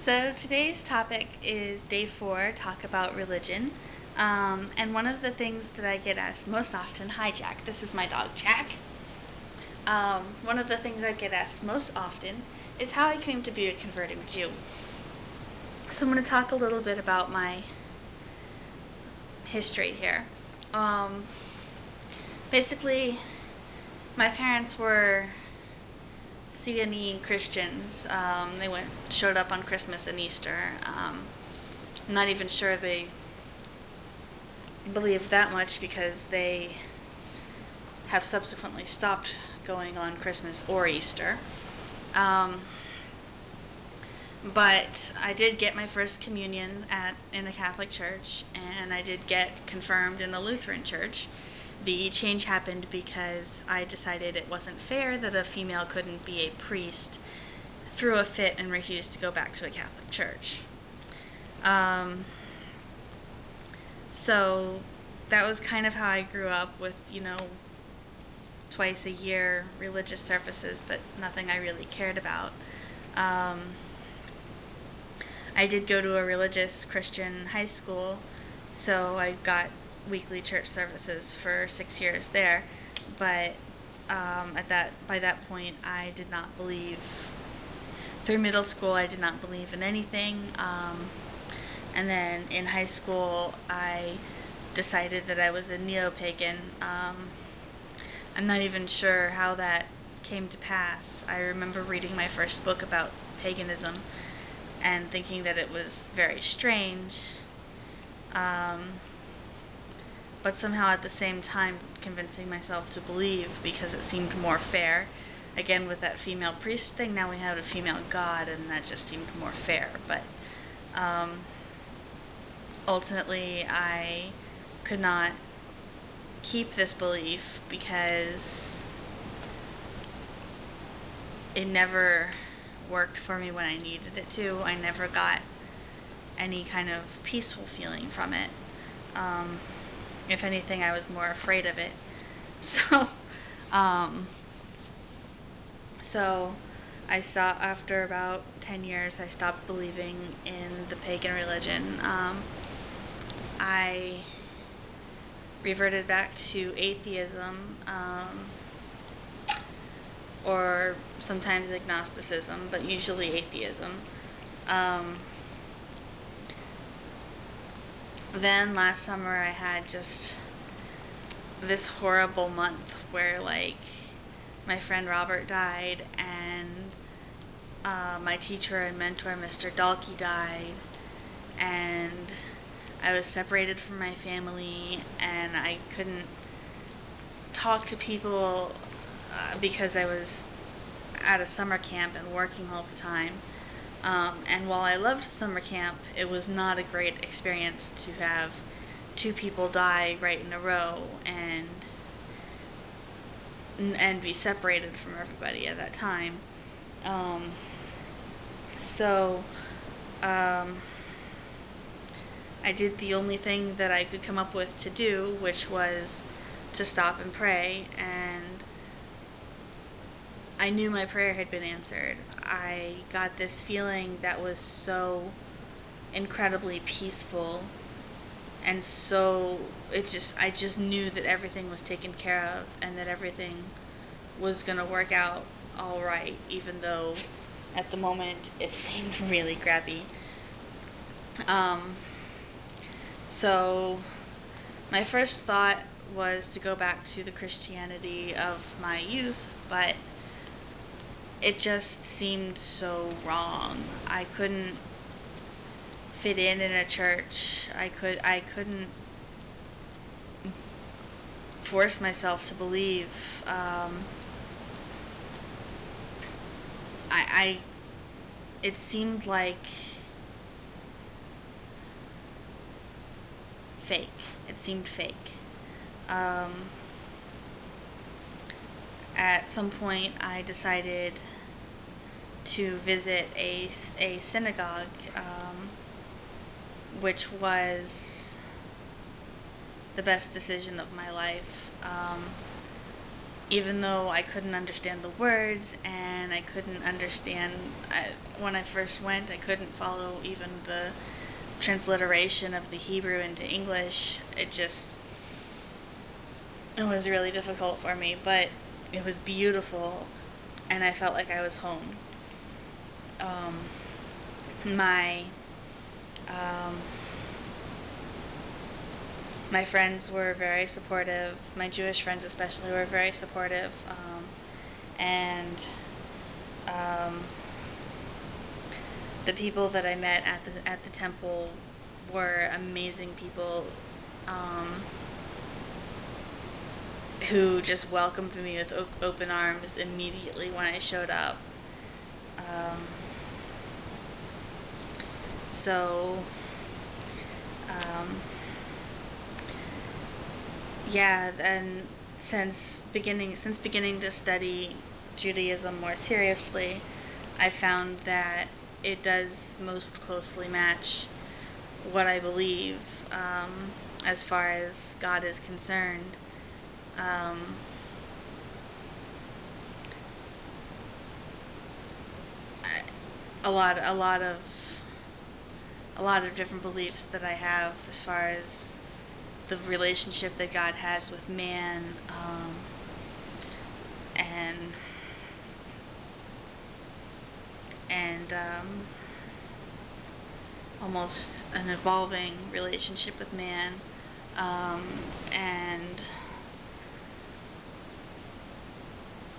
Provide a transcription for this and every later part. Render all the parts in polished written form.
So today's topic is day 4, talk about religion. And one of the things that I get asked most often, hi Jack, this is my dog Jack. One of the things I get asked most often is how I came to be a converting Jew. So I'm going to talk a little bit about my history here. Basically, my parents were CNE Christians. They showed up on Christmas and Easter. I'm not even sure they believed that much because they have subsequently stopped going on Christmas or Easter. But I did get my first communion in a Catholic church, and I did get confirmed in a Lutheran church. The change happened because I decided it wasn't fair that a female couldn't be a priest, threw a fit, and refused to go back to a Catholic church. So that was kind of how I grew up with, twice a year religious services, but nothing I really cared about. I did go to a religious Christian high school, so I got weekly church services for 6 years there, but by that point I did not believe. Through middle school I did not believe in anything, and then in high school I decided that I was a neo-pagan. I'm not even sure how that came to pass. I remember reading my first book about paganism and thinking that it was very strange, but somehow at the same time convincing myself to believe because it seemed more fair. Again, with that female priest thing, now we have a female god, and that just seemed more fair. But ultimately I could not keep this belief because it never worked for me when I needed it to. I never got any kind of peaceful feeling from it. If anything, I was more afraid of it. So I stopped after about 10 years. I stopped believing in the pagan religion. I reverted back to atheism, or sometimes agnosticism, but usually atheism. Then last summer I had just this horrible month where my friend Robert died, and my teacher and mentor Mr. Dalkey died, and I was separated from my family, and I couldn't talk to people because I was at a summer camp and working all the time. And while I loved summer camp, it was not a great experience to have 2 people die right in a row and be separated from everybody at that time. So I did the only thing that I could come up with to do, which was to stop and pray, and I knew my prayer had been answered. I got this feeling that was so incredibly peaceful, and I just knew that everything was taken care of and that everything was going to work out all right, even though at the moment it seemed really crappy. So my first thought was to go back to the Christianity of my youth, but it just seemed so wrong. I couldn't fit in a church. I couldn't force myself to believe. It seemed like fake. It seemed fake. At some point I decided to visit a synagogue, which was the best decision of my life. even though I couldn't understand the words and I couldn't understand, when I first went, I couldn't follow even the transliteration of the Hebrew into English. It was really difficult for me, but it was beautiful, and I felt like I was home. Um, my um, my friends were very supportive. My Jewish friends, especially, were very supportive, and um, the people that I met at the temple were amazing people, um, who just welcomed me with open arms immediately when I showed up. Um, so, um, yeah, and since beginning to study Judaism more seriously, I found that it does most closely match what I believe, as far as God is concerned. Um, a lot, a lot of, a lot of different beliefs that I have as far as the relationship that God has with man, and and almost an evolving relationship with man, and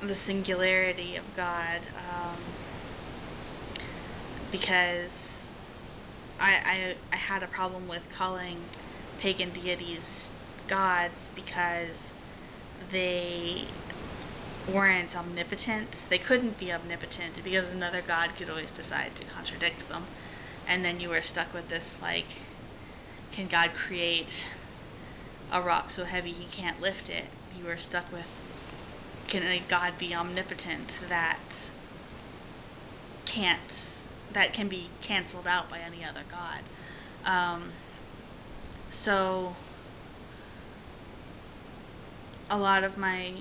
the singularity of God, because I had a problem with calling pagan deities gods because they weren't omnipotent. They couldn't be omnipotent because another god could always decide to contradict them. And then you were stuck with this, like, can God create a rock so heavy he can't lift it? You were stuck with, can a God be omnipotent can't that can be canceled out by any other god? So a lot of my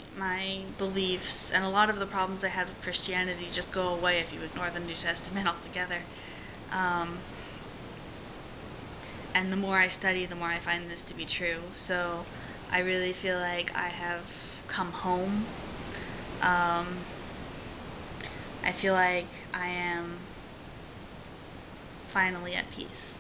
beliefs and a lot of the problems I had with Christianity just go away if you ignore the New Testament altogether. Um, and the more I study, the more I find this to be true. So I really feel like I have come home. I feel like I am finally at peace.